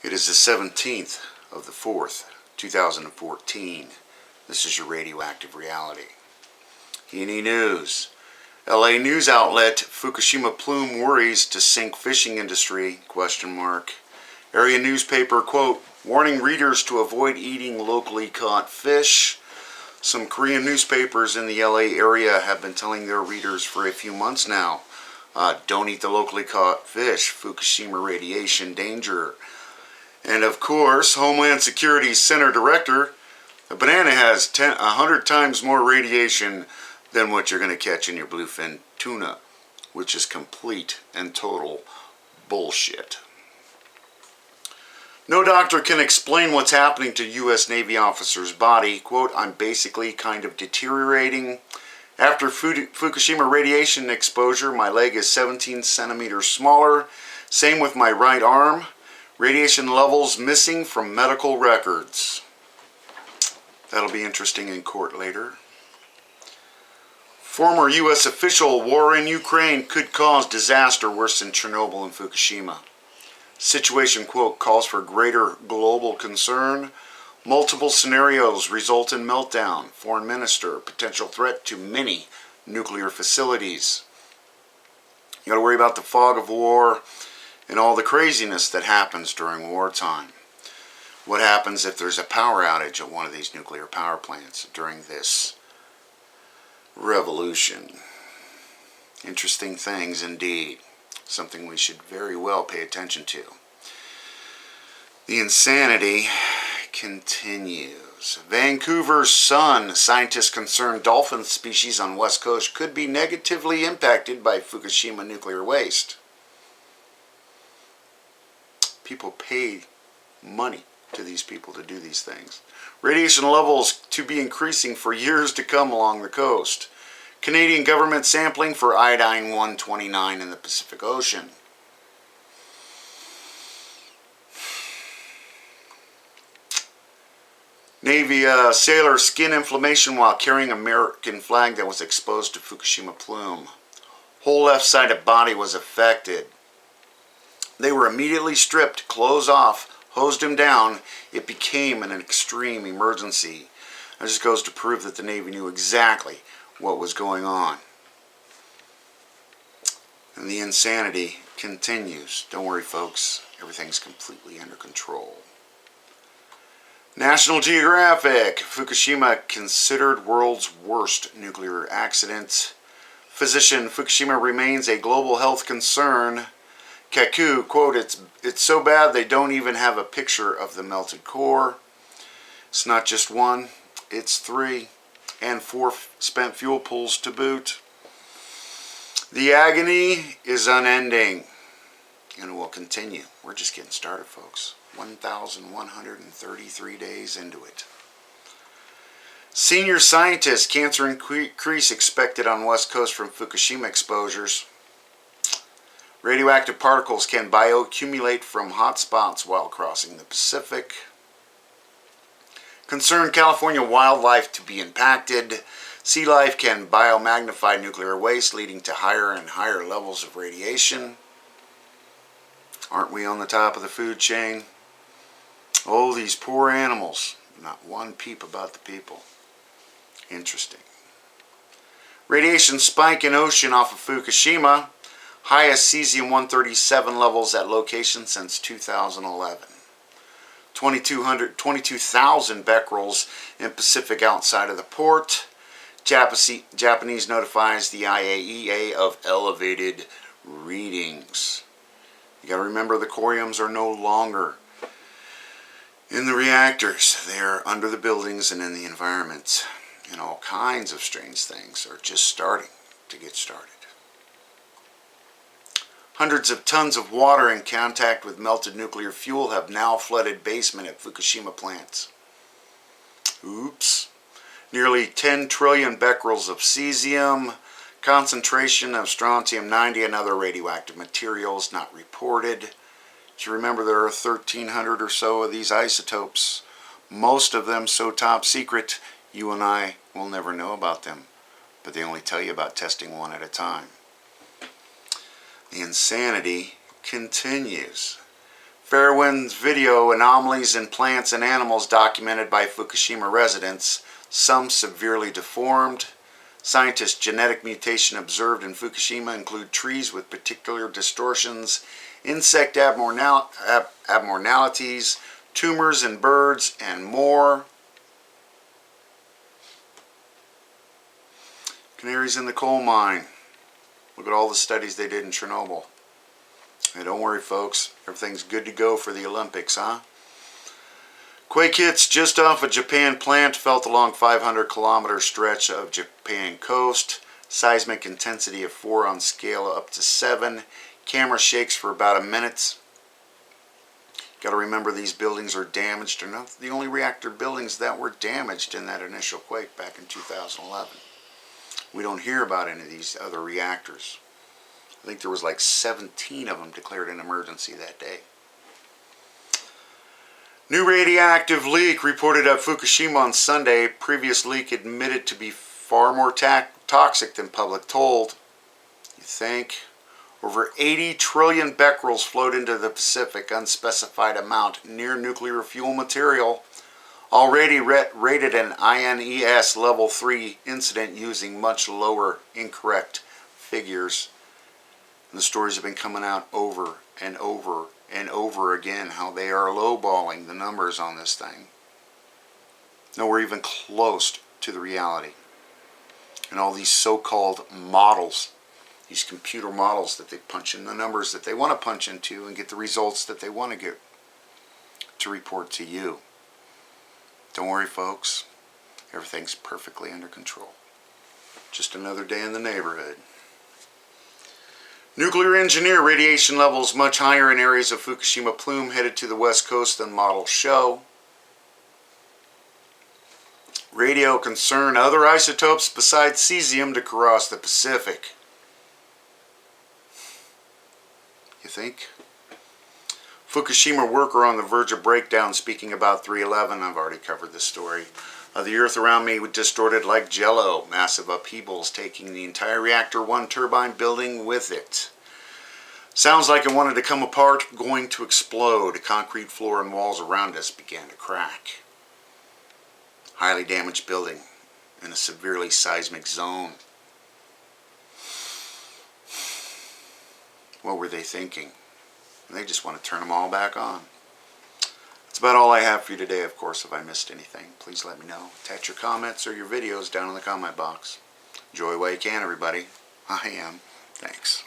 It is the 17th of the 4th, 2014. This is your radioactive reality. E&E News. LA news outlet Fukushima plume worries to sink fishing industry, ? Area newspaper, quote, warning readers to avoid eating locally caught fish. Some Korean newspapers in the LA area have been telling their readers for a few months now, don't eat the locally caught fish, Fukushima radiation danger. And of course, Homeland Security Center Director, a banana has 100 times more radiation than what you're going to catch in your bluefin tuna, which is complete and total bullshit. No doctor can explain what's happening to U.S. Navy officer's body. Quote, I'm basically kind of deteriorating. After Fukushima radiation exposure, my leg is 17 centimeters smaller. Same with my right arm. Radiation levels missing from medical records. That'll be interesting in court later. Former U.S. official, war in Ukraine could cause disaster worse than Chernobyl and Fukushima. Situation, quote, calls for greater global concern. Multiple scenarios result in meltdown. Foreign minister, potential threat to many nuclear facilities. You got to worry about the fog of war and all the craziness that happens during wartime. What happens if there's a power outage at one of these nuclear power plants during this revolution? Interesting things indeed. Something we should very well pay attention to. The insanity continues. Vancouver's Sun. Scientists concerned dolphin species on West Coast could be negatively impacted by Fukushima nuclear waste. People pay money to these people to do these things. Radiation levels to be increasing for years to come along the coast. Canadian government sampling for iodine-129 in the Pacific Ocean. Navy sailor skin inflammation while carrying American flag that was exposed to Fukushima plume. Whole left side of body was affected. They were immediately stripped, clothes off, hosed him down. It became an extreme emergency. It just goes to prove that the Navy knew exactly what was going on. And the insanity continues. Don't worry, folks. Everything's completely under control. National Geographic. Fukushima considered world's worst nuclear accident. Physician, Fukushima remains a global health concern. Kaku, quote, it's so bad they don't even have a picture of the melted core. It's not just one, it's 3 and 4 spent fuel pools to boot. The agony is unending and it will continue. We're just getting started, folks. 1,133 days into it. Senior scientists, cancer increase expected on West Coast from Fukushima exposures. Radioactive particles can bioaccumulate from hot spots while crossing the Pacific. Concern California wildlife to be impacted. Sea life can biomagnify nuclear waste, leading to higher and higher levels of radiation. Aren't we on the top of the food chain? Oh, these poor animals. Not one peep about the people. Interesting. Radiation spike in ocean off of Fukushima. Highest cesium-137 levels at location since 2011. 22,000 becquerels in Pacific outside of the port. Japanese notifies the IAEA of elevated readings. You got to remember the coriums are no longer in the reactors. They are under the buildings and in the environment. And all kinds of strange things are just starting to get started. Hundreds of tons of water in contact with melted nuclear fuel have now flooded basement at Fukushima plants. Oops. Nearly 10 trillion becquerels of cesium, concentration of strontium-90 and other radioactive materials not reported. Do you remember there are 1,300 or so of these isotopes? Most of them so top secret, you and I will never know about them. But they only tell you about testing one at a time. The insanity continues. Fairwind's video anomalies in plants and animals documented by Fukushima residents, some severely deformed. Scientists' genetic mutation observed in Fukushima include trees with particular distortions, insect abnormalities, tumors in birds, and more. Canaries in the coal mine. Look at all the studies they did in Chernobyl. Hey, don't worry, folks. Everything's good to go for the Olympics, huh? Quake hits just off a Japan plant felt along 500-kilometer stretch of Japan coast. Seismic intensity of 4 on scale up to 7. Camera shakes for about a minute. Got to remember these buildings are damaged. They're not the only reactor buildings that were damaged in that initial quake back in 2011. We don't hear about any of these other reactors. I think there was like 17 of them declared an emergency that day. New radioactive leak reported at Fukushima on Sunday. Previous leak admitted to be far more toxic than public told. You think? Over 80 trillion becquerels flowed into the Pacific, unspecified amount, near nuclear fuel material. Already rated an INES level 3 incident using much lower incorrect figures. And the stories have been coming out over and over and over again how they are lowballing the numbers on this thing. Nowhere even close to the reality. And all these so-called models, these computer models that they punch in the numbers that they want to punch into and get the results that they want to get to report to you. Don't worry, folks. Everything's perfectly under control. Just another day in the neighborhood. Nuclear engineer radiation levels much higher in areas of Fukushima plume headed to the west coast than models show. Radio concern other isotopes besides cesium to cross the Pacific. You think? Fukushima worker on the verge of breakdown speaking about 311. I've already covered this story. The earth around me distorted like jello. Massive upheavals taking the entire reactor 1 turbine building with it. Sounds like it wanted to come apart, going to explode. Concrete floor and walls around us began to crack. Highly damaged building in a severely seismic zone. What were they thinking? They just want to turn them all back on. That's about all I have for you today. Of course, if I missed anything, please let me know. Attach your comments or your videos down in the comment box. Enjoy while you can, everybody. I am. Thanks.